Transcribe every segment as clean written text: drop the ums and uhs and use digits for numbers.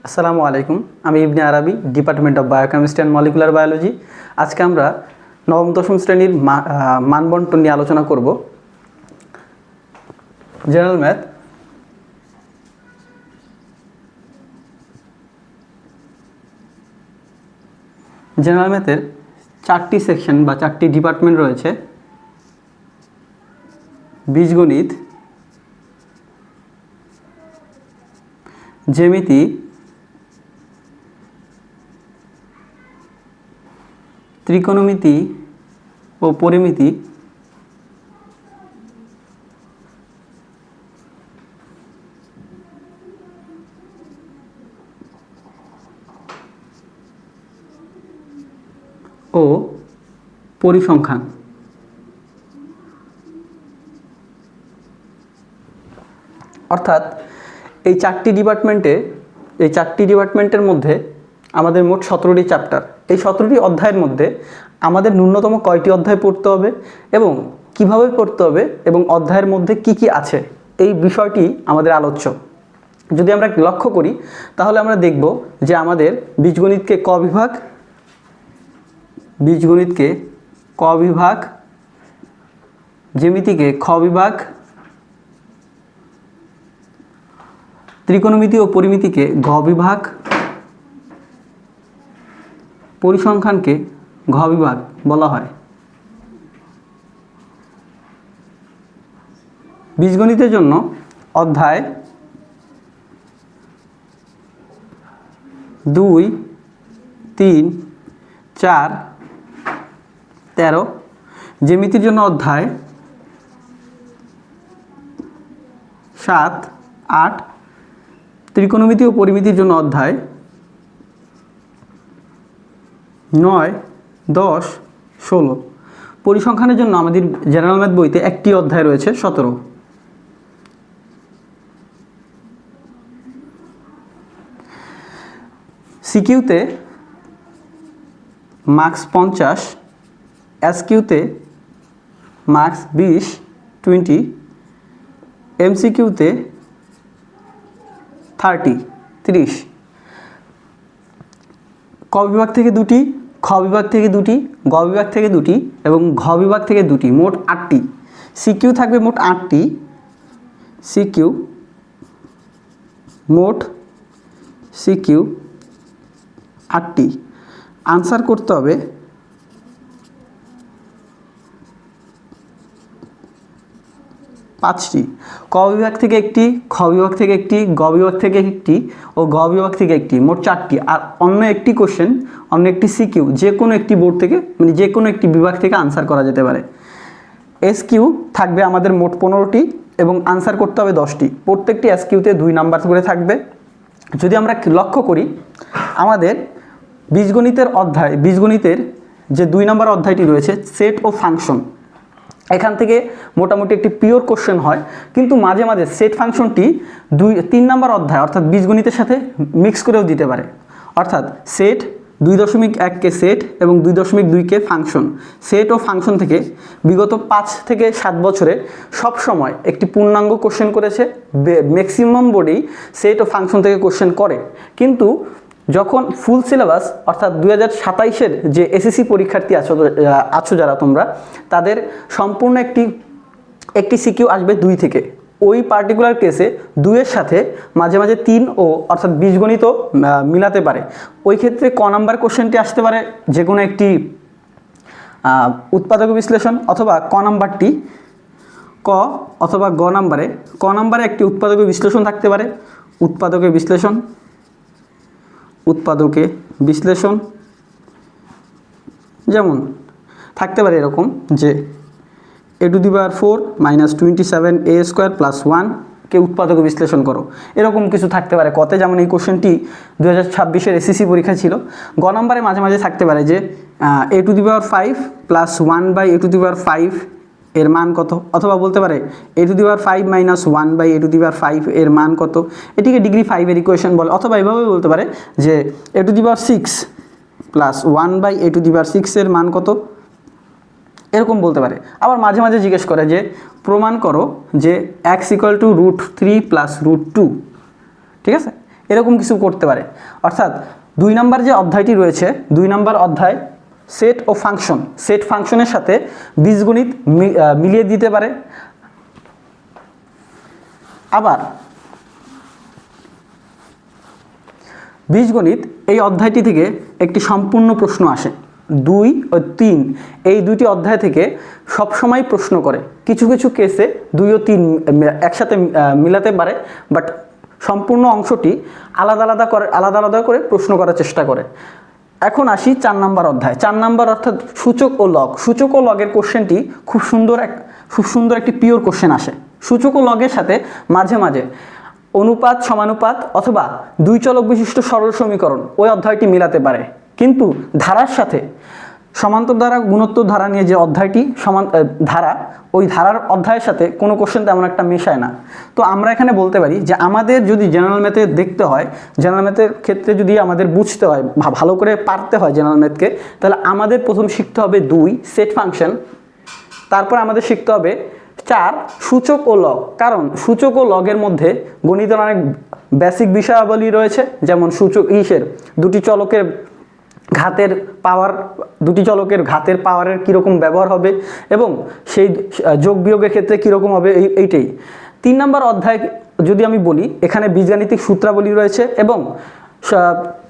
আসসালামু আলাইকুম। আমি ইবনে আরবি, department of biochemistry and molecular biology. আজকে আমরা নবম দশম শ্রেণীর মানবন্টন নিয়ে আলোচনা করব। General math. জেনারেল ম্যাথের 4টি সেকশন বা 4টি ডিপার্টমেন্ট রয়েছে: বীজগণিত, জ্যামিতি, ত্রিকোণমিতি ও পরিমিতি, ও পরিসংখ্যান। অর্থাৎ এই 4টি ডিপার্টমেন্টের মধ্যে আমাদের মোট 17টি চ্যাপ্টার। এই 17টি অধ্যায়ের মধ্যে আমাদের ন্যূনতম কয়টি অধ্যায় পড়তে হবে এবং কিভাবে পড়তে হবে এবং অধ্যায়ের মধ্যে কি কি আছে, এই বিষয়টি আমাদের আলোচ্য। যদি আমরা লক্ষ্য করি তাহলে আমরা দেখব যে আমাদের বীজগণিতকে ক বিভাগ, জ্যামিতিকে খ বিভাগ, ত্রিকোণমিতি ও পরিমিতিকে ঘ বিভাগ, পরিসংখ্যানকে ঘ বিভাগ বলা হয়। বীজগণিতের জন্য অধ্যায় 2, 3, 4, 13, জ্যামিতির জন্য অধ্যায় 7, 8, ত্রিকোণমিতি ও পরিমিতির জন্য অধ্যায় 9, 10, 16। পরিসংখ্যানের জন্য আমাদের জেনারেল ম্যাথ বইতে একটি অধ্যায় রয়েছে 17। সিকিউতে মার্কস 50, এসকিউতে মার্কস 20, এমসিকিউতে 30। ক বিভাগ থেকে 2টি, খ বিভাগ থেকে 2টি, গ বিভাগ থেকে 2টি এবং ঘ বিভাগ থেকে 2টি, মোট 8টি। সিকিউ থাকবে মোট 8টি। সিকিউ 8টি। আনসার করতে হবে 5টি। ক বিভাগ থেকে 1টি, খ বিভাগ থেকে 1টি, গ বিভাগ থেকে 1টি ও ঘ বিভাগ থেকে 1টি, মোট 4টি। আর অন্য একটি কোশ্চেন, অন্য একটি সিকিউ যে কোনো একটি বোর্ড থেকে, মানে যে কোনো একটি বিভাগ থেকে আনসার করা যেতে পারে। এসকিউ থাকবে আমাদের মোট 15টি এবং আনসার করতে হবে 10টি। প্রত্যেকটি এসকিউতে 2 নাম্বার করে থাকবে। যদি আমরা লক্ষ্য করি আমাদের বীজগণিতের যে 2 নম্বর অধ্যায়টি রয়েছে সেট ও ফাংশন, এখান থেকে মোটামুটি একটি পিওর কোশ্চেন হয়, কিন্তু মাঝে মাঝে সেট ফাংশনটি 3 নম্বর অধ্যায় অর্থাৎ বীজগণিতের সাথে মিক্স করেও দিতে পারে। অর্থাৎ সেট 2.1কে সেট এবং 2.2কে ফাংশন। সেট ও ফাংশন থেকে বিগত 5 থেকে 7 বছরে সব সময় একটি পূর্ণাঙ্গ কোশ্চেন করেছে। ম্যাক্সিমাম বোর্ডেই সেট ও ফাংশন থেকে কোশ্চেন করে, কিন্তু যখন ফুল সিলেবাস অর্থাৎ 2027-এর যে এসএসসি পরীক্ষার্থী আছো যারা তোমরা, তাদের সম্পূর্ণ একটি সিকিউ আসবে 2 থেকে। ওই পার্টিকুলার কেসে 2-এর সাথে মাঝে মাঝে 3 ও অর্থাৎ বীজগণিতও মিলাতে পারে। ওই ক্ষেত্রে ক নাম্বার কোশ্চেনটি আসতে পারে যে কোনো একটি উৎপাদক বিশ্লেষণ, অথবা ক নাম্বারটি ক অথবা গ নাম্বারে, ক নাম্বারে একটি উৎপাদক বিশ্লেষণ থাকতে পারে। উৎপাদকে বিশ্লেষণ যেমন থাকতে পারে এরকম যে a⁴ - 27a² + 1 কে উৎপাদকে বিশ্লেষণ করো, এরকম কিছু থাকতে পারে কতে। যেমন এই কোশ্চেনটি 2026-এর এসএসসি পরীক্ষা ছিল। গ নম্বরে মাঝে মাঝে থাকতে পারে যে a⁵ + 1/a⁵ এর মান কত, অথবা বলতে পারে a⁵ - 1/a⁵ এর মান কত, এটিকে ডিগ্রি 5-এর ইকুয়েশন বলে। অথবা এভাবে বলতে পারে যে a⁶ + 1/a⁶ এর মান কত, এরকম বলতে পারে। আবার মাঝে মাঝে জিজ্ঞেস করে যে প্রমাণ করো যে x = √3 + √2। ঠিক আছে, এরকম কিছু করতে পারে। অর্থাৎ 2 নাম্বার যে অধ্যায়টি রয়েছে, 2 নাম্বার অধ্যায় সেট ও ফাংশন, সেট ফাংশনের সাথে বীজগণিত মিলিয়ে দিতে পারে। আবার বীজগণিত এই অধ্যায়টি থেকে একটি সম্পূর্ণ প্রশ্ন আসে। 2 ও 3 এই দুইটি অধ্যায় থেকে সবসময় প্রশ্ন করে। কিছু কিছু কেসে 2 ও 3 একসাথে মিলাতে পারে, বাট সম্পূর্ণ অংশটি আলাদা আলাদা করে প্রশ্ন করার চেষ্টা করে। এখন আসি 4 নাম্বার অধ্যায়। 4 নাম্বার অর্থাৎ সূচক ও লগ। সূচক ও লগের কোশ্চেনটি খুব সুন্দর একটি পিওর কোশ্চেন আসে। সূচক ও লগের সাথে মাঝে মাঝে অনুপাত, সমানুপাত অথবা 2 চলক বিশিষ্ট সরল সমীকরণ ওই অধ্যায়টি মিলাতে পারে। কিন্তু ধারার সাথে সমান্তর ধারা, গুণোত্তর ধারা নিয়ে যে অধ্যায়টি ধারা, ওই ধারার অধ্যায়ের সাথে কোনো কোশ্চেন তেমন একটা মেশায় না। তো আমরা এখানে বলতে পারি যে আমাদের যদি জেনারেল ম্যাথে দেখতে হয়, জেনারেল ম্যাথের ক্ষেত্রে যদি আমাদের বুঝতে হয়, ভালো করে পারতে হয় জেনারেল ম্যাথকে, তাহলে আমাদের প্রথম শিখতে হবে 2 সেট ফাংশন, তারপর আমাদের শিখতে হবে 4 সূচক ও লগ। কারণ সূচক ও লগের মধ্যে গণিতের অনেক বেসিক বিষয়াবলী রয়েছে, যেমন দুটি চলকের ঘাতের পাওয়ার, দুটি চলকের ঘাতের পাওয়ারের কীরকম ব্যবহার হবে এবং সেই যোগ বিয়োগের ক্ষেত্রে কীরকম হবে, এইটাই। 3 নাম্বার অধ্যায় যদি আমি বলি, এখানে বীজগাণিতিক সূত্রাবলী রয়েছে এবং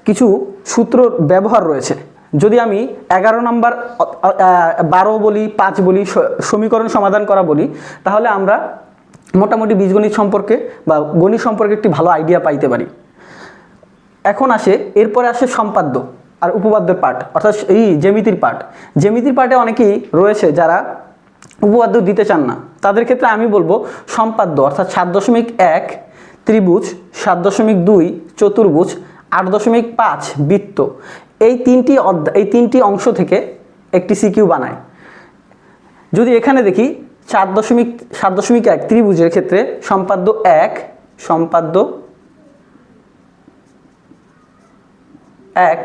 কিছু সূত্র ব্যবহার রয়েছে। যদি আমি 11 নাম্বার 12 বলি, 5 বলি, সমীকরণ সমাধান করা বলি, তাহলে আমরা মোটামুটি বীজগণিত সম্পর্কে বা গণিত সম্পর্কে একটি ভালো আইডিয়া পাইতে পারি। এখন এরপরে আসে সম্পাদ্য আর উপপাদ্যের পার্ট, অর্থাৎ এই জ্যামিতির পার্ট। জ্যামিতির পার্টে অনেকেই রয়েছে যারা উপপাদ্য দিতে চান না। তাদের ক্ষেত্রে আমি বলবো সম্পাদ্য অর্থাৎ 7.1 ত্রিভুজ, 7.2 চতুর্ভুজ, 8.5 বৃত্ত, এই তিনটি অংশ থেকে একটি সিকিউ বানায়। যদি এখানে দেখি 7.1 ত্রিভুজের ক্ষেত্রে সম্পাদ্য 1, সম্পাদ্য 1,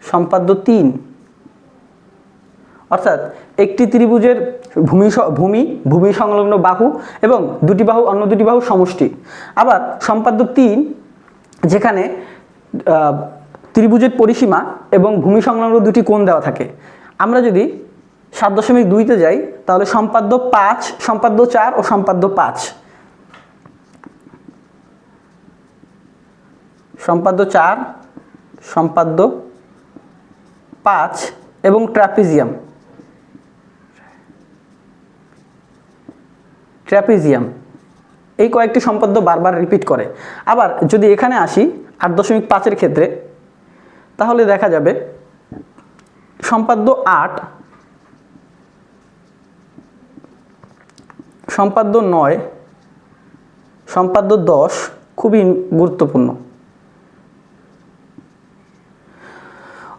সম্পাদ্য 3, অর্থাৎ একটি ত্রিভুজের ভূমি সংলগ্ন বাহু এবং দুটি বাহু, অন্য দুটি বাহু সমষ্টি। আবার সম্পাদ্য 3 যেখানে ত্রিভুজের পরিসীমা এবং ভূমি সংলগ্ন দুটি কোণ দেওয়া থাকে। আমরা যদি 7.2-তে যাই, তাহলে সম্পাদ্য 5, সম্পাদ্য 4 ও সম্পাদ্য 5, সম্পাদ্য 4, সম্পাদ্য 5 এবং ট্রাপিজিয়াম, এই কয়েকটি সম্পাদ্য বারবার রিপিট করে। আবার যদি এখানে আসি 8.5-এর ক্ষেত্রে, তাহলে দেখা যাবে সম্পাদ্য 8, সম্পাদ্য 9, সম্পাদ্য 10 খুবই গুরুত্বপূর্ণ।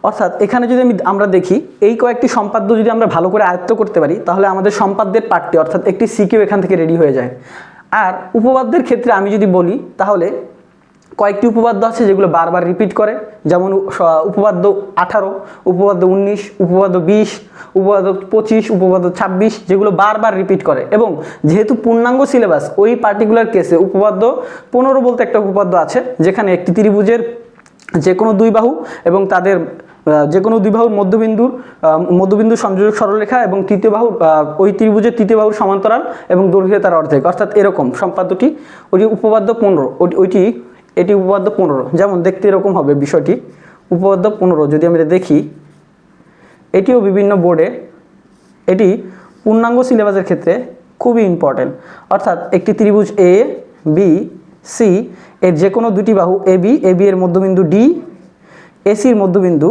অর্থাৎ এখানে যদি আমরা দেখি, এই কয়েকটি সম্পাদ্য যদি আমরা ভালো করে আয়ত্ত করতে পারি, তাহলে আমাদের সম্পাদ্যের পার্টটি অর্থাৎ একটি সিকিউ এখান থেকে রেডি হয়ে যায়। আর উপপাদ্যের ক্ষেত্রে আমি যদি বলি, তাহলে কয়েকটি উপপাদ্য আছে যেগুলো বারবার রিপিট করে, যেমন উপপাদ্য 18, উপপাদ্য 19, উপপাদ্য 20, উপপাদ্য 25, উপপাদ্য 26, যেগুলো বারবার রিপিট করে। এবং যেহেতু পূর্ণাঙ্গ সিলেবাস, ওই পার্টিকুলার কেসে উপপাদ্য 15 বলতে একটা উপপাদ্য আছে, যেখানে একটি ত্রিভুজের যে কোনো 2 বাহু এবং তাদের যে কোনো 2 বাহুর মধ্যবিন্দু সংযোজক সরলরেখা এবং তৃতীয় বাহু, ওই ত্রিভুজের তৃতীয় বাহুর সমান্তরাল এবং দৈর্ঘ্য তার অর্ধেক, অর্থাৎ এরকম সম্পাদ্যটি, ওই উপপাদ্য 15, এটি উপপাদ্য 15। যেমন দেখতে এরকম হবে বিষয়টি, উপপাদ্য 15 যদি আমরা দেখি, এটিও বিভিন্ন বোর্ডে, এটি পূর্ণাঙ্গ সিলেবাসের ক্ষেত্রে খুবই ইম্পর্টেন্ট। অর্থাৎ একটি ত্রিভুজ এ বি সি এর যে কোনো 2টি বাহু এ বি এর মধ্যবিন্দু ডি, এসির মধ্যবিন্দু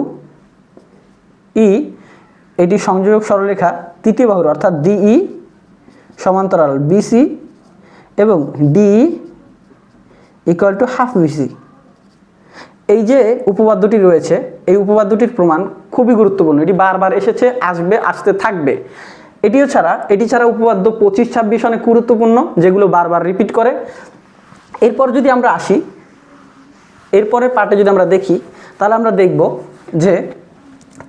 ই, এটি সংযোজক সরলরেখা তৃতীয় বাহুর অর্থাৎ ডিই সমান্তরাল বিসি এবং DE equal to half BC. এই যে উপপাদ্যটি রয়েছে, এই উপপাদ্যটির প্রমাণ খুবই গুরুত্বপূর্ণ। এটি বারবার এসেছে, আসতে থাকবে। এটি ছাড়া উপপাদ্য 25, 26 অনেক গুরুত্বপূর্ণ, যেগুলো বারবার রিপিট করে। এরপর যদি আমরা আসি, এরপরের পার্টে যদি আমরা দেখি, তাহলে আমরা দেখব যে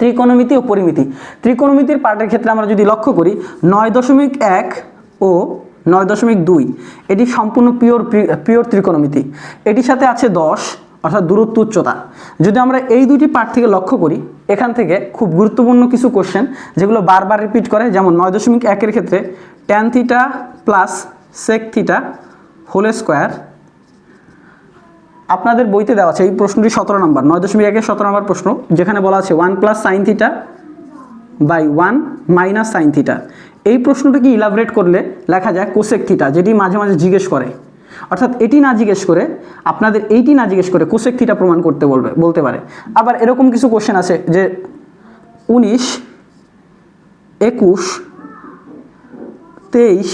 ত্রিকোণমিতি ও পরিমিতি। ত্রিকোণমিতির পার্টের ক্ষেত্রে আমরা যদি লক্ষ্য করি, 9.1 ও 9.2, এটি সম্পূর্ণ পিওর ত্রিকোণমিতি। এটির সাথে আছে 10 অর্থাৎ দূরত্ব উচ্চতা। যদি আমরা এই দুটি পার্ট থেকে লক্ষ্য করি, এখান থেকে খুব গুরুত্বপূর্ণ কিছু কোশ্চেন যেগুলো বারবার রিপিট করে, যেমন 9.1 ক্ষেত্রে tan theta plus sec theta whole square. আপনাদের বইতে দেওয়া আছে এই প্রশ্নটি 17 নম্বর, 9.1 17 নম্বর প্রশ্ন, যেখানে বলা আছে 1 plus sine theta by 1 minus sine theta. এই প্রশ্নটাকে ইলাবরেট করলে লেখা যায় কোসেক থিটা, যেটি মাঝে মাঝে জিজ্ঞেস করে। অর্থাৎ এটি না জিজ্ঞেস করে আপনাদের এইটি না জিজ্ঞেস করে কোসেক থিটা প্রমাণ করতে বলতে পারে। আবার এরকম কিছু কোশ্চেন আছে যে 19, 21, 23,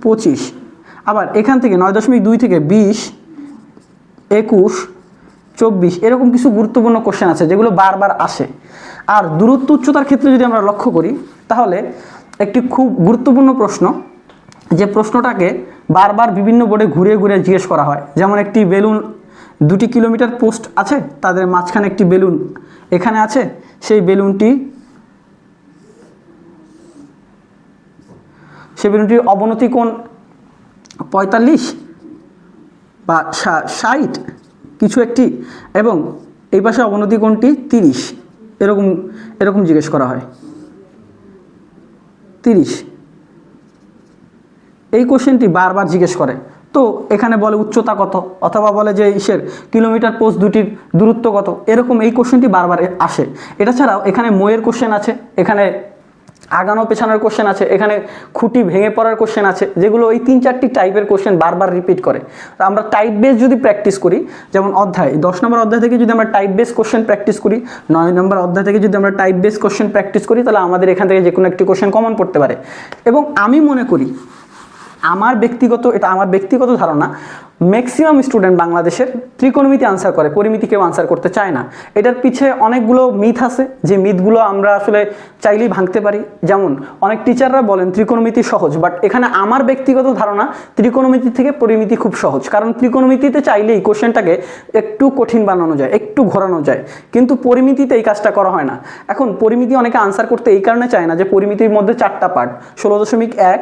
25। আবার এখান থেকে 9.2 থেকে 20, 21, 24 এরকম কিছু গুরুত্বপূর্ণ কোশ্চেন আছে যেগুলো বারবার আসে। আর দূরত্ব উচ্চতার ক্ষেত্রে যদি আমরা লক্ষ্য করি, তাহলে একটি খুব গুরুত্বপূর্ণ প্রশ্ন, যে প্রশ্নটাকে বারবার বিভিন্ন বোর্ডে ঘুরে ঘুরে জিজ্ঞেস করা হয়। যেমন একটি বেলুন, 2 কিলোমিটার পোস্ট আছে, তাদের মাঝখানে একটি বেলুন এখানে আছে, সেই বেলুনটির অবনতি কোণ 45 বা 60 কিছু একটি, এবং এই পাশে অবনতি কোণটি 30, এরকম জিজ্ঞেস করা হয়। 30 এই কোশ্চেনটি বারবার জিজ্ঞেস করে। তো এখানে বলে উচ্চতা কত, অথবা বলে যে কিলোমিটার পোস্ট দুটির দূরত্ব কত, এরকম এই কোশ্চেনটি বারবার আসে। এটা ছাড়াও এখানে ময়ের কোশ্চেন আছে, এখানে আগানো পেছানোর কোশ্চেন আছে, এখানে খুঁটি ভেঙে পড়ার কোশ্চেন আছে, যেগুলো ওই 3-4টি টাইপের কোশ্চেন বারবার রিপিট করে। তো আমরা টাইপ বেস যদি প্র্যাকটিস করি, যেমন 10 নম্বর অধ্যায় থেকে যদি আমরা টাইপ বেস কোশ্চেন প্র্যাকটিস করি, 9 নম্বর অধ্যায় থেকে যদি আমরা টাইপ বেস কোশ্চেন প্র্যাকটিস করি, তাহলে আমাদের এখান থেকে যে কোনো একটি কোশ্চেন কমন পড়তে পারে। এবং আমি মনে করি, এটা আমার ব্যক্তিগত ধারণা, ম্যাক্সিমাম স্টুডেন্ট বাংলাদেশের ত্রিকোণমিতি আনসার করে, পরিমিতি কেউ আনসার করতে চায় না। এটার পিছে অনেকগুলো মিথ আছে, যে মিথগুলো আমরা আসলে চাইলেই ভাঙতে পারি। যেমন অনেক টিচাররা বলেন ত্রিকোণমিতি সহজ, বাট এখানে আমার ব্যক্তিগত ধারণা ত্রিকোণমিতি থেকে পরিমিতি খুব সহজ। কারণ ত্রিকোণমিতিতে চাইলেই কোশ্চেনটাকে একটু কঠিন বানানো যায়, একটু ঘোরানো যায়, কিন্তু পরিমিতিতে এই কাজটা করা হয় না। এখন পরিমিতি অনেকে আনসার করতে এই কারণে চায় না যে পরিমিতির মধ্যে 4টা পার্ট, 16.1,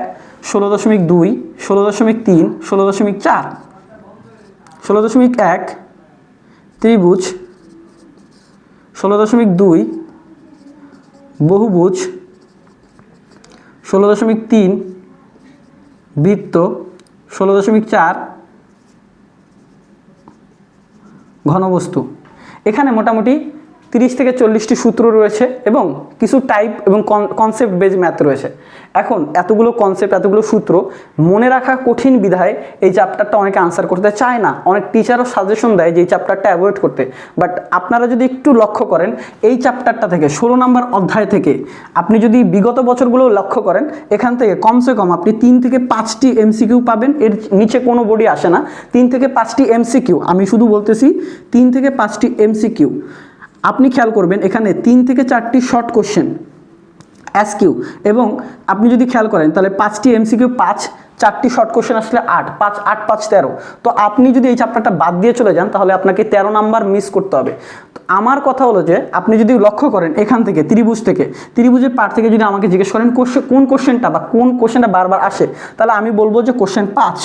16.2, 16.3, 16.4। 16.1 ত্রিভুজ, 16.2 বহুভুজ, 16.3 বৃত্ত, 16.4 ঘনবস্তু। এখানে মোটামুটি 30 থেকে 40টি সূত্র রয়েছে এবং কিছু টাইপ এবং কনসেপ্ট বেজ ম্যাথ রয়েছে। এখন এতগুলো কনসেপ্ট, এতগুলো সূত্র মনে রাখা কঠিন বিধায় এই চ্যাপ্টারটা অনেকে আনসার করতে চায় না। অনেক টিচারও সাজেশন দেয় যে এই চ্যাপ্টারটা অ্যাভয়েড করতে। বাট আপনারা যদি একটু লক্ষ্য করেন, এই চ্যাপ্টারটা থেকে 16 নম্বর অধ্যায় থেকে আপনি যদি বিগত বছরগুলো লক্ষ্য করেন, এখান থেকে কমসে কম আপনি 3 থেকে 5টি এমসিকিউ পাবেন। এর নিচে কোনো বোর্ডই আসে না। 3 থেকে 5টি এমসিকিউ, আমি শুধু বলতেছি 3 থেকে 5টি এমসিকিউ। আপনি খেয়াল করবেন এখানে 3 থেকে 4টি শর্ট কোশ্চেন এসকিউ, এবং আপনি যদি খেয়াল করেন তাহলে 5টি এমসিকিউ 5, 4টি শর্ট কোশ্চেন আসলে 8, 5, 8, 5, 13। তো আপনি যদি এই চ্যাপ্টারটা বাদ দিয়ে চলে যান, তাহলে আপনাকে 13 নাম্বার মিস করতে হবে। তো আমার কথা হলো যে আপনি যদি লক্ষ্য করেন এখান থেকে ত্রিভুজের পার্ট থেকে যদি আমাকে জিজ্ঞেস করেন কোন কোশ্চেনটা বারবার আসে, তাহলে আমি বলবো যে কোশ্চেন 5,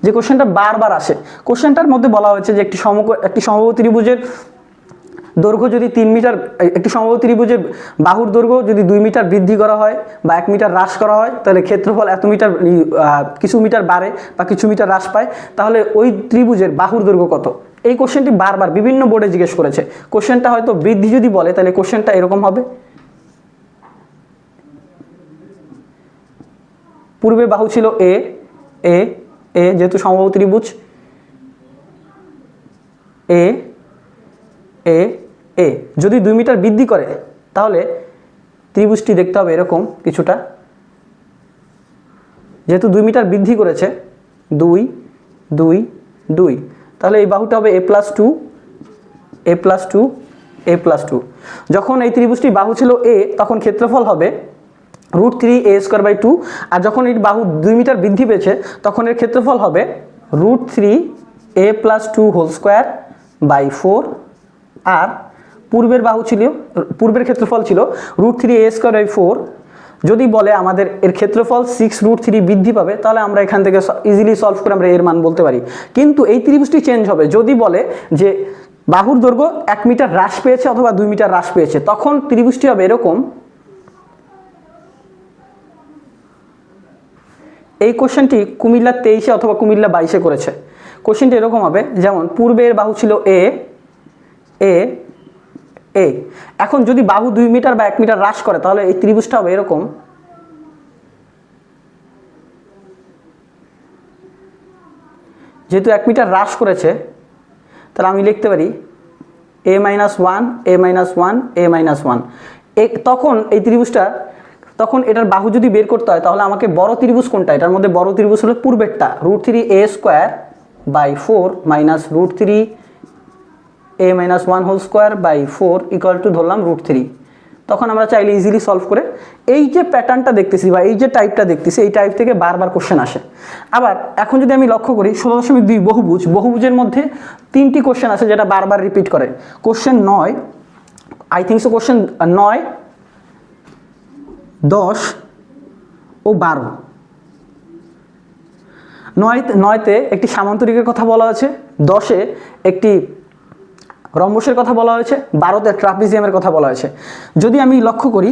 যে কোশ্চেনটা বারবার আসে। কোশ্চেনটার মধ্যে বলা হয়েছে যে একটি সমবাহু ত্রিভুজের দৈর্ঘ্য যদি 3 মিটার, একটি সমবাহু ত্রিভুজের বাহুর দৈর্ঘ্য যদি 2 মিটার বৃদ্ধি করা হয় বা 1 মিটার হ্রাস করা হয়, তাহলে ক্ষেত্রফল এত মিটার, কিছু মিটার বাড়ে বা কিছু মিটার হ্রাস পায়, তাহলে ওই ত্রিভুজের বাহুর দৈর্ঘ্য কত? এই কোশ্চেনটি বারবার বিভিন্ন বোর্ডে জিজ্ঞেস করেছে। কোশ্চেনটা হয়তো বৃদ্ধি যদি বলে, তাহলে কোশ্চেনটা এরকম হবে, পূর্বে বাহু ছিল এ, যেহেতু সমবাহু ত্রিভুজ এ, যদি 2 মিটার বৃদ্ধি করে, তাহলে ত্রিভুজটি দেখতে হবে এরকম কিছুটা। যেহেতু 2 মিটার বৃদ্ধি করেছে, 2, 2, 2, তাহলে এই বাহুটা হবে a+2, a+2, a+2। যখন এই ত্রিভুজটি বাহু ছিল a, তখন ক্ষেত্রফল হবে √3a²/2, আর যখন এই বাহু 2 মিটার বৃদ্ধি পেয়েছে, তখন এর ক্ষেত্রফল হবে √3a+2² 4। আর পূর্বের ক্ষেত্রফল ছিল √3a²/4, যদি বলে আমাদের এর ক্ষেত্রফল 6√3 বৃদ্ধি পাবে, তাহলে আমরা এখান থেকে ইজিলি সলভ করে আমরা এর মান বলতে পারি। কিন্তু এই ত্রিভুজটি চেঞ্জ হবে যদি বলে যে বাহুর দৈর্ঘ্য 1 মিটার হ্রাস পেয়েছে অথবা 2 মিটার হ্রাস পেয়েছে, তখন ত্রিভুজটি হবে এরকম। এই কোশ্চেনটি কুমিল্লা 23-এ অথবা কুমিল্লা 22-এ করেছে। কোশ্চেনটি এরকম হবে, যেমন পূর্বের বাহু ছিল এ এ এ, এখন যদি বাহু 2 মিটার বা 1 মিটার হ্রাস করে, তাহলে এই ত্রিভুজটা হবে এরকম। যেহেতু 1 মিটার হ্রাস করেছে, তাহলে আমি লিখতে পারি a-1 a-1 a-1। তখন এই ত্রিভুজটা, তখন এটার বাহু যদি বের করতে হয়, তাহলে আমাকে বড় ত্রিভুজ কোনটা, এটার মধ্যে বড় ত্রিভুজ হলো পূর্বেরটা, √3a² - √3 a-1² 4 = ধরলাম √3। তখন আমরা চাইলে ইজিলি সলভ করে, এই যে প্যাটার্নটা দেখতেছি বা এই যে টাইপটা দেখতেছি, এই টাইপ থেকে বারবার কোশ্চেন আসে। আবার এখন যদি আমি লক্ষ্য করি 16.2 বহুভুজ, বহুভুজের মধ্যে 3টি কোশ্চেন আছে যেটা বারবার রিপিট করে। Question 9, I think so question 9, 10 ও 12। 9তে একটি সামান্তরিকের কথা বলা হয়েছে, 10-এ একটি রম্বসের কথা বলা হয়েছে, 12তে ট্রাপিজিয়ামের কথা বলা হয়েছে। যদি আমি লক্ষ্য করি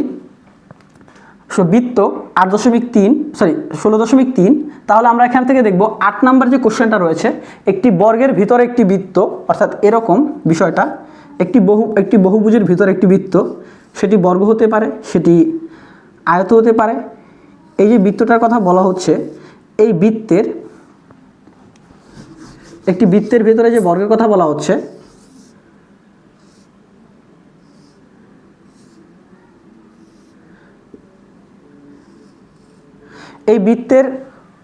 বৃত্ত 16.3, তাহলে আমরা এখান থেকে দেখব 8 নাম্বার যে কোশ্চেনটা রয়েছে, একটি বর্গের ভিতরে একটি বৃত্ত, অর্থাৎ এরকম বিষয়টা, একটি বহুভুজের ভিতরে একটি বৃত্ত, সেটি বর্গ হতে পারে, সেটি আয়ত হতে পারে। এই যে বৃত্তটার কথা বলা হচ্ছে, এই একটি বৃত্তের ভিতরে যে বর্গের কথা বলা হচ্ছে, এই বৃত্তের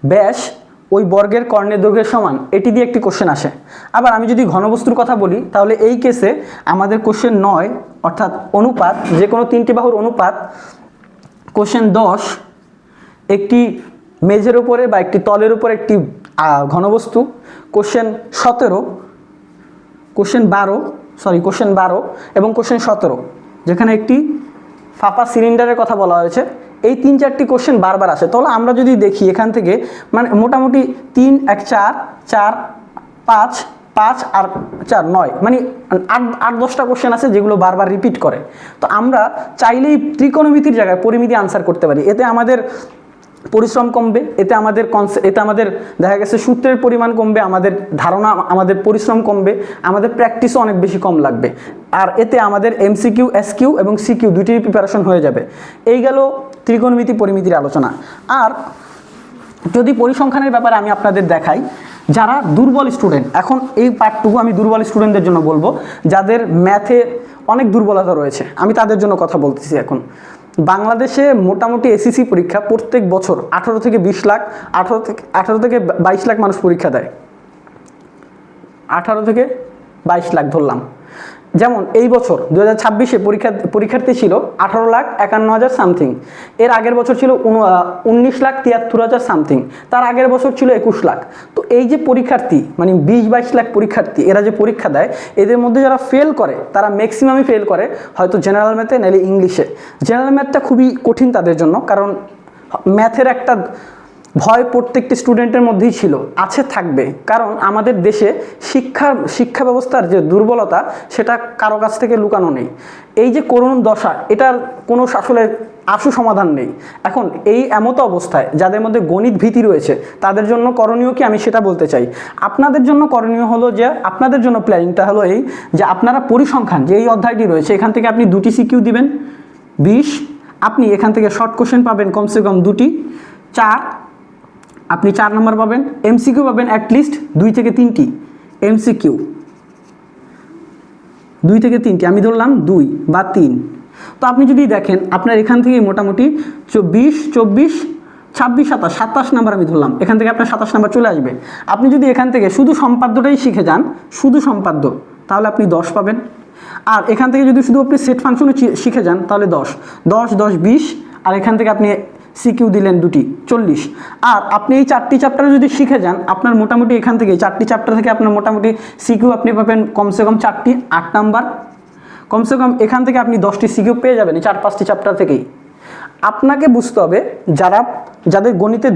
ব্যাস ওই বর্গের কর্ণের দৈর্ঘ্যের সমান, এটি দিয়ে একটি কোশ্চেন আসে। আবার আমি যদি ঘনবস্তুর কথা বলি, তাহলে এই কেসে আমাদের কোশ্চেন 9, অর্থাৎ অনুপাত, যে কোনো 3টি বাহুর অনুপাত। কোশ্চেন 10, একটি মেঝের উপরে বা একটি তলের উপরে একটি ঘনবস্তু। কোশ্চেন 17, কোশ্চেন 12 এবং কোশ্চেন 17, যেখানে একটি ফাঁপা সিলিন্ডারের কথা বলা হয়েছে। এই 3-4টি কোশ্চেন বারবার আসে। তাহলে আমরা যদি দেখি এখান থেকে, মানে মোটামুটি 3, 1, 4, 4, 5, 5 আর 4, 9, মানে 8-10টা কোশ্চেন আছে যেগুলো বারবার রিপিট করে। তো আমরা চাইলেই ত্রিকোণমিতির জায়গায় পরিমিতি আনসার করতে পারি। এতে আমাদের পরিশ্রম কমবে, এতে আমাদের দেখা গেছে সূত্রের পরিমাণ কমবে, আমাদের ধারণা, আমাদের পরিশ্রম কমবে, আমাদের প্র্যাকটিসও অনেক বেশি কম লাগবে। আর এতে আমাদের MCQ, SQ এবং CQ দুইটির প্রিপারেশন হয়ে যাবে। এই গেল ত্রিকোণমিতি পরিমিতির আলোচনা। আর যদি পরিসংখ্যানের ব্যাপারে আমি আপনাদের দেখাই, যারা দুর্বল স্টুডেন্ট, এখন এই পার্টটুকু আমি দুর্বল স্টুডেন্টদের জন্য বলবো, যাদের ম্যাথে অনেক দুর্বলতা রয়েছে, আমি তাদের জন্য কথা বলতেছি। এখন বাংলাদেশে মোটামুটি SSC পরীক্ষা প্রত্যেক বছর 18 থেকে 20 লাখ, 18 থেকে 22 লাখ মানুষ পরীক্ষা দেয়। 18 থেকে 22 লাখ ধরলাম। যেমন এই বছর 2026-এ পরীক্ষার্থী ছিল 18,51,000 সামথিং। এর আগের বছর ছিল 19,73,000 সামথিং। তার আগের বছর ছিল 21 লাখ। তো এই যে পরীক্ষার্থী, মানে 20-22 লাখ পরীক্ষার্থী, এরা যে পরীক্ষা দেয়, এদের মধ্যে যারা ফেল করে, তারা ম্যাক্সিমামই ফেল করে হয়তো জেনারেল ম্যাথে, নাহলে ইংলিশে। জেনারেল ম্যাথটা খুবই কঠিন তাদের জন্য, কারণ ম্যাথের একটা ভয় প্রত্যেকটি স্টুডেন্টের মধ্যেই ছিল, থাকবে। কারণ আমাদের দেশে শিক্ষা ব্যবস্থার যে দুর্বলতা, সেটা কারো কাছ থেকে লুকানো নেই। এই যে করুণ দশা, এটার কোনো আসলে আশু সমাধান নেই। এখন এই এমতো অবস্থায় যাদের মধ্যে গণিত ভীতি রয়েছে, তাদের জন্য করণীয় কি, আমি সেটা বলতে চাই। আপনাদের জন্য করণীয় হলো যে, আপনাদের জন্য প্ল্যানিংটা হলো এই যে, আপনারা পরিসংখ্যান যে এই অধ্যায়টি রয়েছে, এখান থেকে আপনি 2টি CQ দিবেন 20, আপনি এখান থেকে শর্ট কোশ্চেন পাবেন কমসে কম 2টি, 4 আপনি 4 নম্বর পাবেন, MCQ পাবেন অ্যাটলিস্ট 2 থেকে 3টি MCQ, 2 থেকে 3টি, আমি ধরলাম 2 বা 3। তো আপনি যদি দেখেন, আপনার এখান থেকে মোটামুটি 20, 24, 26, 27 নাম্বার আমি ধরলাম, এখান থেকে আপনার 27 নাম্বার চলে আসবে। আপনি যদি এখান থেকে শুধু সম্পাদ্যটাই শিখে যান, শুধু সম্পাদ্য, তাহলে আপনি 10 পাবেন। আর এখান থেকে যদি শুধু আপনি সেট ফাংশনে শিখে যান, তাহলে 10, 20, আর এখান থেকে আপনি CQ দিলেন 2টি, 40। আর আপনি এই 4টি চ্যাপ্টারে যদি শিখে যান, আপনার মোটামুটি এখান থেকে 4টি চ্যাপ্টার থেকে আপনার মোটামুটি CQ আপনি পাবেন কমসে কম 4টি, 8 নাম্বার। কমসে কম এখান থেকে আপনি 10টি CQ পেয়ে যাবেন এই 4-5টি চ্যাপ্টার থেকেই। আপনাকে বুঝতে হবে যাদের গণিতের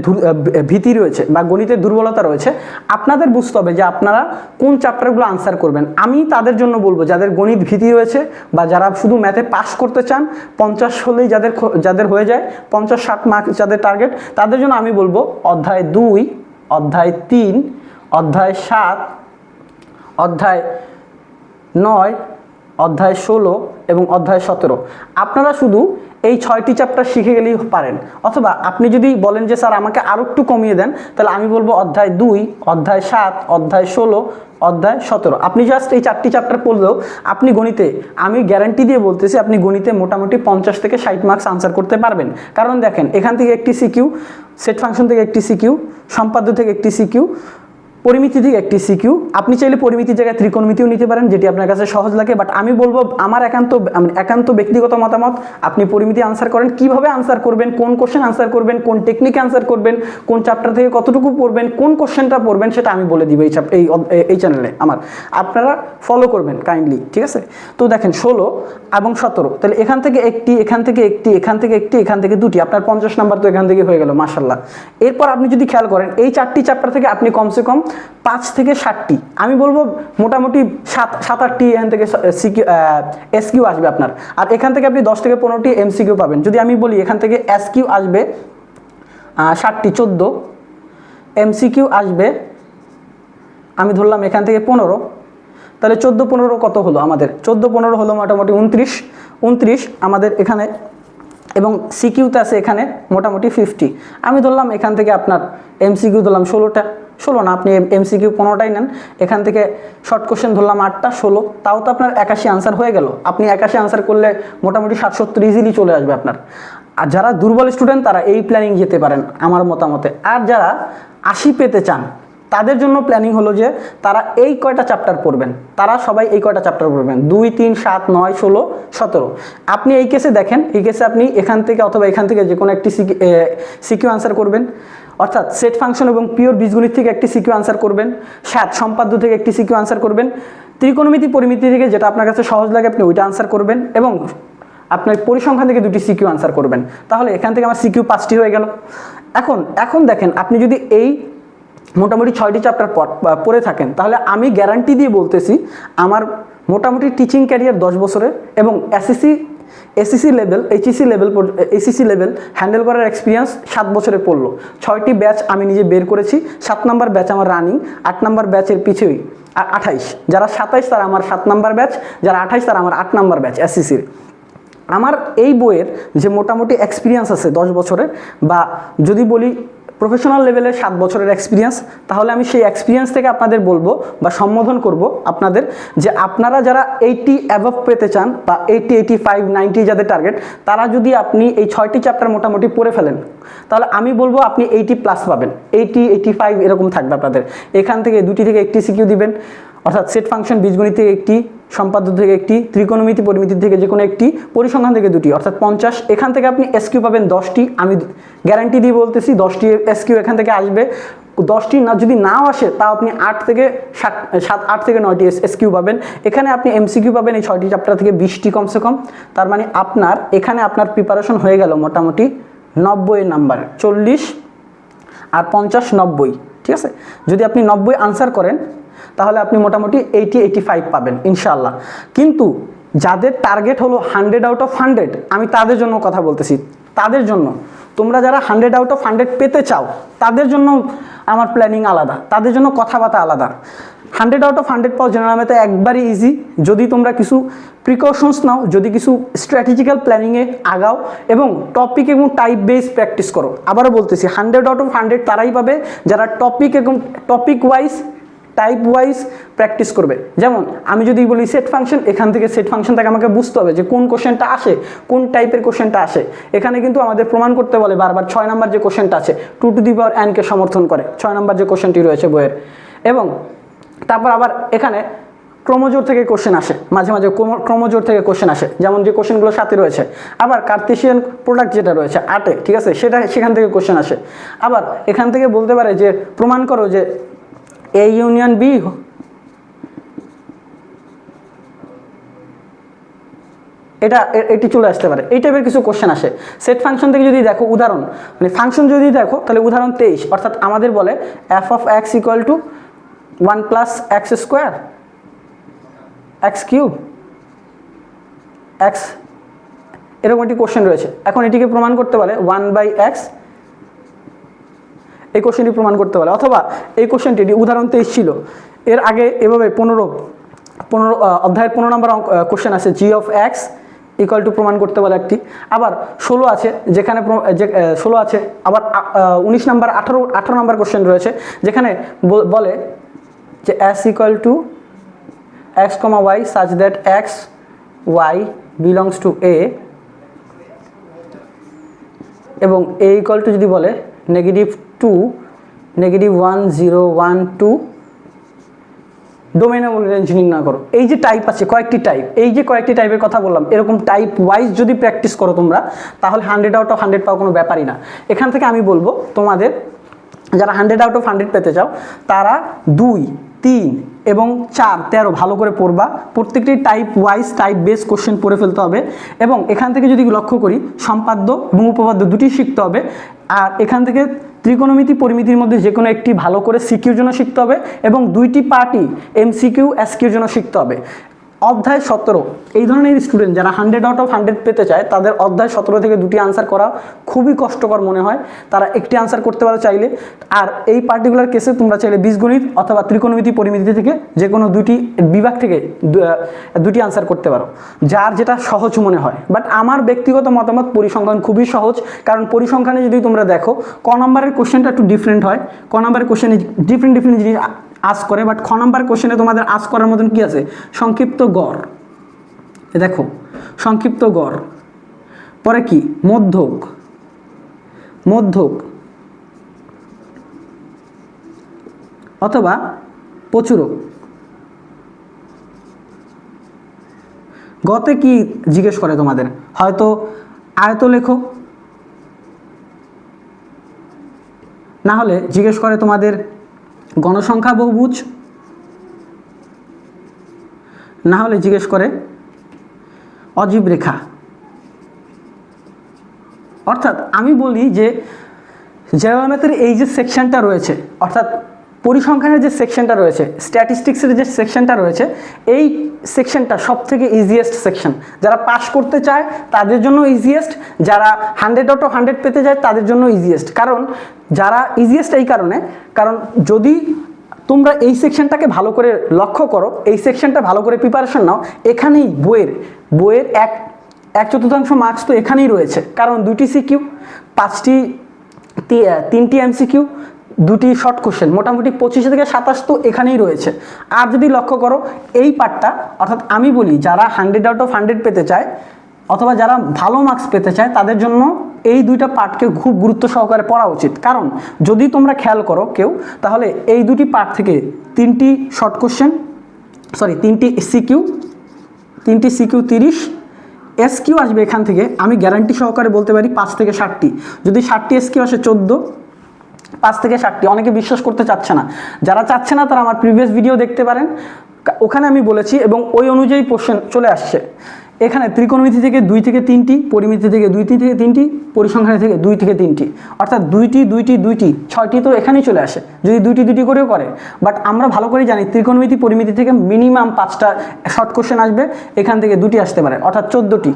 ভীতি রয়েছে বা গণিতের দুর্বলতা রয়েছে, আপনাদের বুঝতে হবে যে আপনারা কোন চ্যাপ্টারগুলো আনসার করবেন। আমি তাদের জন্য বলবো যাদের গণিত ভীতি রয়েছে বা যারা শুধু ম্যাথে পাস করতে চান, 50 হলেই যাদের হয়ে যায়, 50-60 মার্কস যাদের টার্গেট, তাদের জন্য আমি বলবো অধ্যায় 2, অধ্যায় 3, অধ্যায় 7, অধ্যায় 9, অধ্যায় 16 এবং অধ্যায় 17। আপনারা শুধু এই 6টি চ্যাপ্টার শিখে গেলেই পারেন। অথবা আপনি যদি বলেন যে স্যার আমাকে আরও একটু কমিয়ে দেন, তাহলে আমি বলবো অধ্যায় 2, অধ্যায় 7, অধ্যায় 16, অধ্যায় 17। আপনি জাস্ট এই 4টি চ্যাপ্টার পড়লেও আপনি গণিতে, আমি গ্যারান্টি দিয়ে বলতেছি, আপনি গণিতে মোটামুটি 50 থেকে 60 মার্কস আনসার করতে পারবেন। কারণ দেখেন, এখান থেকে একটি সিকিউ, সেট ফাংশন থেকে একটি সিকিউ, সম্পাদ্য থেকে একটি সিকিউ, পরিমিতি থেকে একটি সিকিউ। আপনি চাইলে পরিমিতির জায়গায় ত্রিকোণমিতিও নিতে পারেন, যেটি আপনার কাছে সহজ লাগে। বাট আমি বলবো, আমার একান্ত ব্যক্তিগত মতামত, আপনি পরিমিতি আনসার করেন। কিভাবে আনসার করবেন, কোন কোশ্চেন আনসার করবেন, কোন টেকনিকে আনসার করবেন, কোন চ্যাপ্টার থেকে কতটুকু পড়বেন, কোন কোশ্চেনটা পড়বেন, সেটা আমি বলে দিব এই চ্যানেলে আমার। আপনারা ফলো করবেন কাইন্ডলি, ঠিক আছে? তো দেখেন 16 এবং 17, তাহলে এখান থেকে একটি, এখান থেকে একটি, এখান থেকে একটি, এখান থেকে দুটি, আপনার 50 নাম্বার তো এখান থেকে হয়ে গেল, মাশাআল্লাহ। এরপর আপনি যদি খেয়াল করেন, এই 4টি চ্যাপ্টার থেকে আপনি কমসে কম 5 থেকে 7টি, আমি বলবো মোটামুটি 7-8টি এখান থেকে এসকিউ আসবে আপনার। আর এখান থেকে আপনি 10 থেকে 15টি এমসিকিউ পাবেন। যদি আমি বলি এখান থেকে এসকিউ আসবে 7টি, 14, এমসিকিউ আসবে আমি ধরলাম এখান থেকে 15, তাহলে 14-15 কত হলো আমাদের? 14-15 হলো মোটামুটি 29 আমাদের এখানে, এবং সিকিউতে আছে এখানে মোটামুটি 50। আমি ধরলাম এখান থেকে আপনার এমসিকিউ ধরলাম 16 না, আপনি এমসিকিউ 15টাই নেন। এখান থেকে শর্ট কোশ্চেন ধরলাম 8টা, 16, তাও তো আপনার 81 আনসার হয়ে গেল। আপনি 81 আনসার করলে মোটামুটি 60-70 ইজিলি চলে আসবে আপনার। আর যারা দুর্বল স্টুডেন্ট তারা এই প্ল্যানিং যেতে পারেন আমার মতামতে। আর যারা 80 পেতে চান তাদের জন্য প্ল্যানিং হলো যে তারা এই কয়টা চ্যাপ্টার পড়বেন, তারা সবাই এই কয়টা চ্যাপ্টার পড়বেন, 2, 3, 7, 9, 16, 17। আপনি এই কেসে দেখেন, এই কেসে আপনি এখান থেকে অথবা এখান থেকে যে কোনো একটি সিকিউ আনসার করবেন, অর্থাৎ সেট ফাংশন এবং পিওর বীজগণিত থেকে একটি সিকিউ আনসার করবেন, 7 সম্পাদ্য থেকে একটি সিকিউ আনসার করবেন, ত্রিকোণমিতি পরিমিতি থেকে যেটা আপনার কাছে সহজ লাগে আপনি ওইটা আনসার করবেন, এবং আপনার পরিসংখ্যান থেকে 2টি সিকিউ আনসার করবেন। তাহলে এখান থেকে আমার সিকিউ 5টি হয়ে গেল। এখন দেখেন, আপনি যদি এই মোটামুটি 6টি চ্যাপ্টার পড়ে থাকেন, তাহলে আমি গ্যারান্টি দিয়ে বলতেছি আমার মোটামুটি টিচিং ক্যারিয়ার 10 বছরের, এবং SSC level, HSC level handle করার এক্সপিরিয়েন্স 7 বছরে পড়লো। 6টি ব্যাচ আমি নিজে বের করেছি। 7 নাম্বার ব্যাচ আমার রানিং, 8 নাম্বার ব্যাচের পিছুই 28, যারা 27 তারা আমার 7 নাম্বার ব্যাচ, যারা 28 তারা আমার 8 নাম্বার ব্যাচ এসএসসির। আমার এই বইয়ের যে মোটামুটি এক্সপিরিয়েন্স আছে 10 বছরের, বা যদি বলি প্রফেশনাল লেভেলের 7 বছরের এক্সপিরিয়েন্স, তাহলে আমি সেই এক্সপিরিয়েন্স থেকে আপনাদের বলবো বা সম্বোধন করব আপনাদের, যে আপনারা যারা 80 অ্যাবভ পেতে চান বা 80, 85, 90 যাদের টার্গেট, তারা যদি আপনি এই 6টি চ্যাপ্টার মোটামুটি পড়ে ফেলেন, তাহলে আমি বলবো আপনি 80+ পাবেন, 80, 85 এরকম থাকবে আপনাদের। এখান থেকে 2টি থেকে একটি সিকিউ দিবেন, অর্থাৎ সেট ফাংশন বীজগণিত থেকে একটি, সম্পাদ্য থেকে একটি, ত্রিকোণমিতি পরিমিতি থেকে যে কোনো একটি, পরিসংখ্যান থেকে 2টি, অর্থাৎ 50। এখান থেকে আপনি এসকিউ পাবেন 10টি, আমি গ্যারান্টি দিয়ে বলতেছি 10টি এসকিউ এখান থেকে আসবে। 10টি না যদি নাও আসে, তাও আপনি 8 থেকে 9টি এসকিউ পাবেন। এখানে আপনি এমসিকিউ পাবেন এই 6টি চ্যাপ্টার থেকে 20টি কমসে কম। তার মানে আপনার প্রিপারেশন হয়ে গেল মোটামুটি 90 নাম্বার, 40 আর 50, 90, ঠিক আছে? যদি আপনি 90 আনসার করেন তাহলে আপনি মোটামুটি 80, 85 পাবেন ইনশাআল্লাহ। কিন্তু যাদের টার্গেট হলো 100 আউট অফ 100, আমি তাদের জন্য কথা বলতেছি। তাদের জন্য, তোমরা যারা 100 আউট অফ 100 পেতে চাও, তাদের জন্য আমার প্ল্যানিং আলাদা, তাদের জন্য কথাবার্তা আলাদা। 100 আউট অফ 100 পাও জেনারেল ম্যাথে একবারই ইজি, যদি তোমরা কিছু প্রিকশনস নাও, যদি কিছু স্ট্র্যাটেজিক্যাল প্ল্যানিংয়ে আগাও এবং টপিক এবং টাইপ বেস প্র্যাকটিস করো। আবারও বলতেছি 100 আউট অফ 100 তারাই পাবে যারা topic wise, type wise practice করবে। যেমন আমি যদি বলি সেট ফাংশন, এখান থেকে সেট ফাংশন থেকে আমাকে বুঝতে হবে যে কোন কোশ্চেনটা আসে, কোন টাইপের কোশ্চেনটা আসে। এখানে কিন্তু আমাদের প্রমাণ করতে বলে বারবার 6 নাম্বার যে কোশ্চেনটা আছে 2 টু দি পাওয়ার n কে সমর্থন করে, 6 নাম্বার যে কোশ্চেনটি রয়েছে বইয়ের। এবং তারপর আবার এখানে ক্রমজোর থেকে কোশ্চেন আসে, মাঝে মাঝে ক্রমজোর থেকে কোশ্চেন আসে, যেমন যে কোশ্চেনগুলো 7-এ রয়েছে। আবার কার্তেশিয়ান প্রোডাক্ট যেটা রয়েছে 8-এ, ঠিক আছে, সেখান থেকে কোশ্চেন আসে। আবার এখান থেকে বলতে পারে যে প্রমাণ করো যে A ইউনিয়ন B এটি চলে আসতে পারে। এই টাইপের কিছু কোশ্চেন আসে। সেট ফাংশন থেকে যদি দেখো উদাহরণ, মানে ফাংশন যদি দেখো তাহলে উদাহরণ 23, অর্থাৎ আমাদের বলে F of x equal to 1 plus x square x cube x, এরকম একটি কোশ্চেন রয়েছে। এখন এটিকে প্রমাণ করতে বলে 1/x, এই কোশ্চেনটি প্রমাণ করতে বলে। অথবা এই কোশ্চেনটি উদাহরণ 23 ছিল, এর আগে এভাবে 15 অধ্যায়ের 15 নম্বর কোশ্চেন আছে জি অফ এক্স ইকুয়াল টু প্রমাণ করতে বলে একটি। আবার 16 আছে, যেখানে 16 আছে। আবার 19 নম্বর 18 নম্বর কোশ্চেন রয়েছে, যেখানে বলে যে S equal to X comma Y such that X Y belongs to A, এবং এ ইকুয়াল টু যদি বলে -2 -1 0 1 2 ডোমেন এবং রেঞ্জ নির্ণয় করো। এই যে টাইপ আছে কয়েকটি টাইপ, এই যে কয়েকটি টাইপের কথা বললাম, এরকম টাইপ ওয়াইজ যদি প্র্যাকটিস করো তোমরা, তাহলে 100 আউট অফ 100 পাওয়া কোনো ব্যাপারই না। এখান থেকে আমি বলবো তোমাদের যারা 100 আউট অফ 100 পেতে চাও, তারা 2, 3 এবং 4, 13 ভালো করে পড়বা। প্রত্যেকটি type wise type base question পড়ে ফেলতে হবে। এবং এখান থেকে যদি লক্ষ্য করি, সম্পাদ্য এবং উপপাদ্য দুটি শিখতে হবে। আর এখান থেকে ত্রিকোণমিতি পরিমিতির মধ্যে যে কোনো একটি ভালো করে সিকিউর জন্য শিখতে হবে, এবং 2টি পার্টই এমসিকিউ এসকিউর জন্য শিখতে হবে। অধ্যায় 17, এই ধরনের স্টুডেন্ট যারা 100 আউট অফ 100 পেতে চায়, তাদের অধ্যায় 17 থেকে 2টি আনসার করা খুবই কষ্টকর মনে হয়। তারা একটি আনসার করতে পারো চাইলে। আর এই পার্টিকুলার কেসে তোমরা চাইলে বীজগণিত অথবা ত্রিকোণমিতি পরিমিতি থেকে যে কোনো 2টি বিভাগ থেকে 2টি আনসার করতে পারো, যার যেটা সহজ মনে হয়। বাট আমার ব্যক্তিগত মতামত পরিসংখ্যান খুবই সহজ, কারণ পরিসংখ্যানে যদি তোমরা দেখো ক নম্বরের কোশ্চেনটা একটু ডিফারেন্ট হয়। ক নম্বরের কোশ্চেনে ডিফারেন্ট জিনিস আস করে, বাট খ নম্বর কোশ্চেনে তোমাদের আস করার মতন কি আছে, সংক্ষিপ্ত গড়। দেখো সংক্ষিপ্ত গড়, পরে কি মধ্যক অথবা প্রচুরক। গতে কি জিজ্ঞেস করে তোমাদের, হয়তো আয়ত লেখো, না হলে জিজ্ঞেস করে তোমাদের গণসংখ্যা বহুভুজ, না হলে জিজ্ঞেস করে অজীব রেখা। অর্থাৎ আমি বলি যে জেনারেল ম্যাথের এই যে সেকশনটা রয়েছে, অর্থাৎ পরিসংখ্যানের যে সেকশনটা রয়েছে, স্ট্যাটিস্টিক্সের যে সেকশনটা রয়েছে, এই সেকশনটা সব থেকে ইজিয়েস্ট সেকশন। যারা পাস করতে চায় তাদের জন্য ইজিয়েস্ট, যারা 100 আউট অফ 100 পেতে যায় তাদের জন্য ইজিয়েস্ট। কারণ যারা ইজিয়েস্ট এই কারণে, কারণ যদি তোমরা এই সেকশনটাকে ভালো করে লক্ষ্য করো, এই সেকশনটা ভালো করে প্রিপারেশন নাও, এখানেই বইয়ের 1/4 মার্কস তো এখানেই রয়েছে। কারণ 2টি সিকিউ, 3টি এমসিকিউ, 2টি শর্ট কোশ্চেন, মোটামুটি 25 থেকে 27 তো এখানেই রয়েছে। আর যদি লক্ষ্য করো এই পার্টটা, অর্থাৎ আমি বলি যারা 100 আউট অফ 100 পেতে চায় অথবা যারা ভালো মার্কস পেতে চায়, তাদের জন্য এই 2টা পার্টকে খুব গুরুত্ব সহকারে পড়া উচিত। কারণ যদি তোমরা খেয়াল করো কেউ, তাহলে এই 2টি পার্ট থেকে 3টি শর্ট কোশ্চেন, 3টি সিকিউ 30, এসকিউ আসবে এখান থেকে। আমি গ্যারান্টি সহকারে বলতে পারি 5 থেকে 60টি। যদি 60টি এসকিউ আসে 14, 5 থেকে 60টি। অনেকে বিশ্বাস করতে চাচ্ছে না, যারা চাচ্ছে না তারা আমার প্রিভিয়াস ভিডিও দেখতে পারেন, ওখানে আমি বলেছি এবং ওই অনুযায়ী কোশ্চেন চলে আসছে। এখানে ত্রিকোণমিতি থেকে 2 থেকে 3টি, পরিমিতি থেকে 2 থেকে 3টি, পরিসংখ্যান থেকে 2 থেকে 3টি, অর্থাৎ 2টি 6টি তো এখানেই চলে আসে যদি 2টি করেও করে। বাট আমরা ভালো করে জানি ত্রিকোণমিতি পরিমিতি থেকে মিনিমাম 5টা শর্ট কোশ্চেন আসবে, এখান থেকে 2টি আসতে পারে, অর্থাৎ 14টি,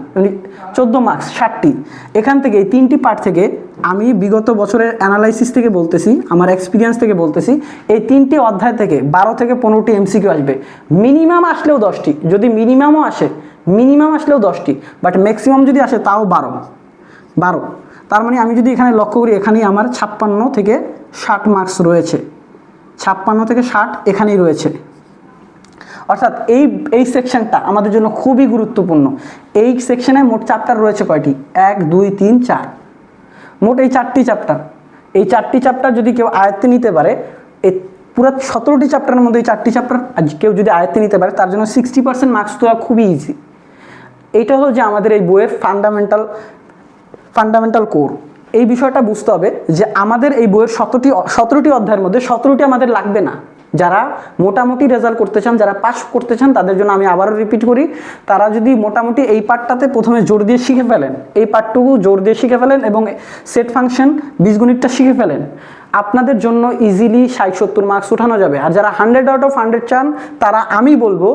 14 মার্কস 60টি। এখান থেকে এই 3টি পার্ট থেকে আমি বিগত বছরের অ্যানালাইসিস থেকে বলতেছি, আমার এক্সপিরিয়েন্স থেকে বলতেছি, এই 3টি অধ্যায় থেকে 12 থেকে 15টি এমসিকিউ আসবে, মিনিমাম আসলেও 10টি। যদি মিনিমাম আসলেও 10টি, বাট ম্যাক্সিমাম যদি আসে তাও 12। তার মানে আমি যদি এখানে লক্ষ্য করি, এখানেই আমার 56 থেকে 60 মার্কস রয়েছে, 56 থেকে 60 এখানেই রয়েছে। অর্থাৎ এই সেকশনটা আমাদের জন্য খুবই গুরুত্বপূর্ণ। এই সেকশনে মোট চ্যাপ্টার রয়েছে কয়টি, 1 2 3 4, মোট এই 4টি চ্যাপ্টার। এই 4টি চ্যাপ্টার যদি কেউ আয়ত্তে নিতে পারে, এই পুরো 17টি চ্যাপ্টারের মধ্যে এই 4টি চ্যাপ্টার কেউ যদি আয়ত্তে নিতে পারে, তার জন্য 60% মার্কস তোলা খুবই ইজি। এইটা হলো যে আমাদের এই বইয়ের ফান্ডামেন্টাল কোর। এই বিষয়টা বুঝতে হবে যে আমাদের এই বইয়ের 17টি অধ্যায়ের মধ্যে 17টি আমাদের লাগবে না, যারা মোটামুটি রেজাল্ট করতে চান, যারা পাস করতে চান, তাদের জন্য আমি আবারও রিপিট করি, তারা যদি মোটামুটি এই পার্টটাতে প্রথমে জোর দিয়ে শিখে ফেলেন, এই পার্টটুকু জোর দিয়ে শিখে ফেলেন এবং সেট ফাংশন বীজগণিতটা শিখে ফেলেন, আপনাদের জন্য ইজিলি 60-70 মার্কস উঠানো যাবে। আর যারা 100 আউট অফ 100 চান, তারা আমি বলবো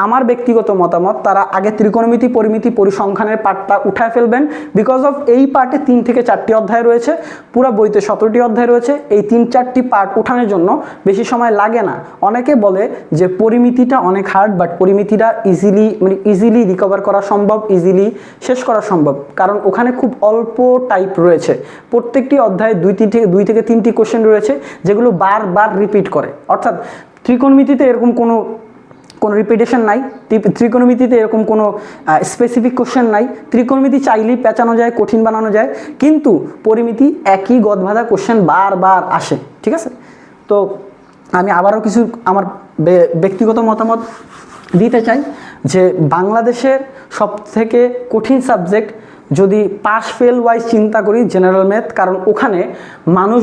আমার ব্যক্তিগত মতামত, তারা আগে ত্রিকোণমিতি, পরিমিতি, পরিসংখ্যানের পার্টটা উঠায় ফেলবেন। বিকজ অফ এই পার্টে 3 থেকে 4টি অধ্যায় রয়েছে, পুরো বইতে 17টি অধ্যায় রয়েছে। এই 3-4টি পার্ট উঠানোর জন্য বেশি সময় লাগে না। অনেকে বলে যে পরিমিতিটা অনেক হার্ড, বাট পরিমিতিটা ইজিলি রিকভার করা সম্ভব, ইজিলি শেষ করা সম্ভব, কারণ ওখানে খুব অল্প টাইপ রয়েছে। প্রত্যেকটি অধ্যায়ে 2 থেকে 3টি কোশ্চেন রয়েছে যেগুলো বারবার রিপিট করে। অর্থাৎ ত্রিকোণমিতিতে এরকম কোনো রিপিটেশন নাই, ত্রিকোণমিতিতে এরকম কোনো স্পেসিফিক কোশ্চেন নাই। ত্রিকোণমিতি চাইলেই পেঁচানো যায়, কঠিন বানানো যায়, কিন্তু পরিমিতি একই গদবাঁধা কোশ্চেন বারবার আসে। ঠিক আছে, তো আমি আবারও কিছু আমার ব্যক্তিগত মতামত দিতে চাই যে বাংলাদেশের সবথেকে কঠিন সাবজেক্ট যদি পাস ফেল ওয়াইজ চিন্তা করি, জেনারেল ম্যাথ। কারণ ওখানে মানুষ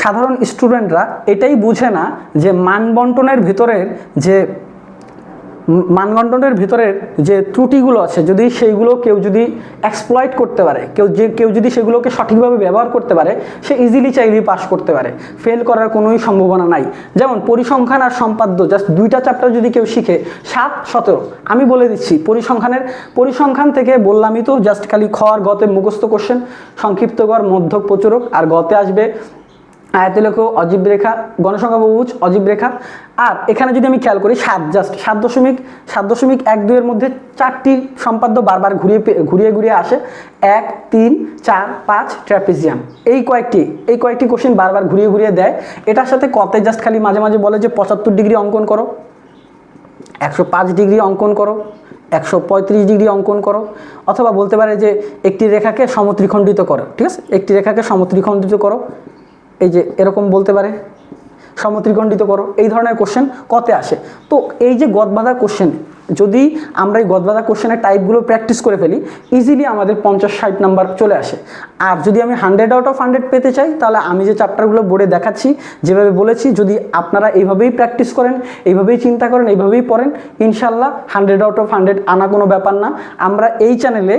সাধারণ স্টুডেন্টরা এটাই বুঝে না যে মানবন্টনের ভিতরের যে ত্রুটিগুলো আছে, যদি সেইগুলো কেউ যদি এক্সপ্লয়েট করতে পারে, কেউ যদি সেগুলোকে সঠিকভাবে ব্যবহার করতে পারে, সে ইজিলি চাইলেই পাস করতে পারে, ফেল করার কোনোই সম্ভাবনা নাই। যেমন পরিসংখ্যান আর সম্পাদ্য, জাস্ট 2টা চ্যাপ্টার যদি কেউ শিখে, 7-17, আমি বলে দিচ্ছি পরিসংখ্যান থেকে বললামই তো, জাস্ট খালি খ আর গতে মুখস্থ কোশ্চেন, সংক্ষিপ্ত গড়, মধ্যক, প্রচুরক, আর গতে আসবে আয়তলেখ, অজীব রেখা, গণসংখ্যা বহুভুজ, অজীব রেখা। আর এখানে যদি আমি খেয়াল করি 7.1-2 এর মধ্যে 4টি সম্পাদ্য বারবার ঘুরিয়ে আসে, 1, 3, 4, 5 ট্র্যাপিজিয়াম, এই কয়েকটি কোশ্চেন বারবার ঘুরিয়ে দেয়। এটার সাথে কতে জাস্ট খালি মাঝে মাঝে বলে যে 75 ডিগ্রি অঙ্কন করো, 105 ডিগ্রি অঙ্কন করো, 135 ডিগ্রি অঙ্কন করো, অথবা বলতে পারে যে একটি রেখাকে সমত্রিখণ্ডিত করো। ঠিক আছে, একটি রেখাকে সমত্রিখণ্ডিত করো, এই যে এরকম বলতে পারে, সমত্রিখণ্ডিত করো, এই ধরনের কোশ্চেন কতে আসে। তো এই যে গদবাঁধা কোশ্চেন, যদি আমরা এই গদবাঁধা কোশ্চেনের টাইপগুলো প্র্যাকটিস করে ফেলি, ইজিলি আমাদের 50-60 নাম্বার চলে আসে। আর যদি আমি 100 আউট অফ 100 পেতে চাই, তাহলে আমি যে চ্যাপ্টারগুলো বোর্ডে দেখাচ্ছি, যেভাবে বলেছি, যদি আপনারা এইভাবেই প্র্যাকটিস করেন, এইভাবেই চিন্তা করেন, এইভাবেই পড়েন, ইনশাল্লাহ 100 আউট অফ 100 আনা কোনো ব্যাপার না। আমরা এই চ্যানেলে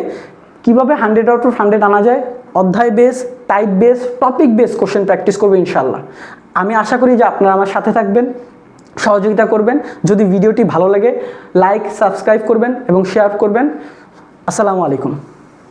কীভাবে 100 আউট অফ 100 আনা যায়, অধ্যায় base, type base, topic base question practice করবো ইনশাল্লাহ। আমি আশা করি যে আপনারা আমার সাথে থাকবেন, সহযোগিতা করবেন। যদি ভিডিওটি ভালো লাগে, লাইক, সাবস্ক্রাইব করবেন এবং শেয়ার করবেন। আসসালামু আলাইকুম।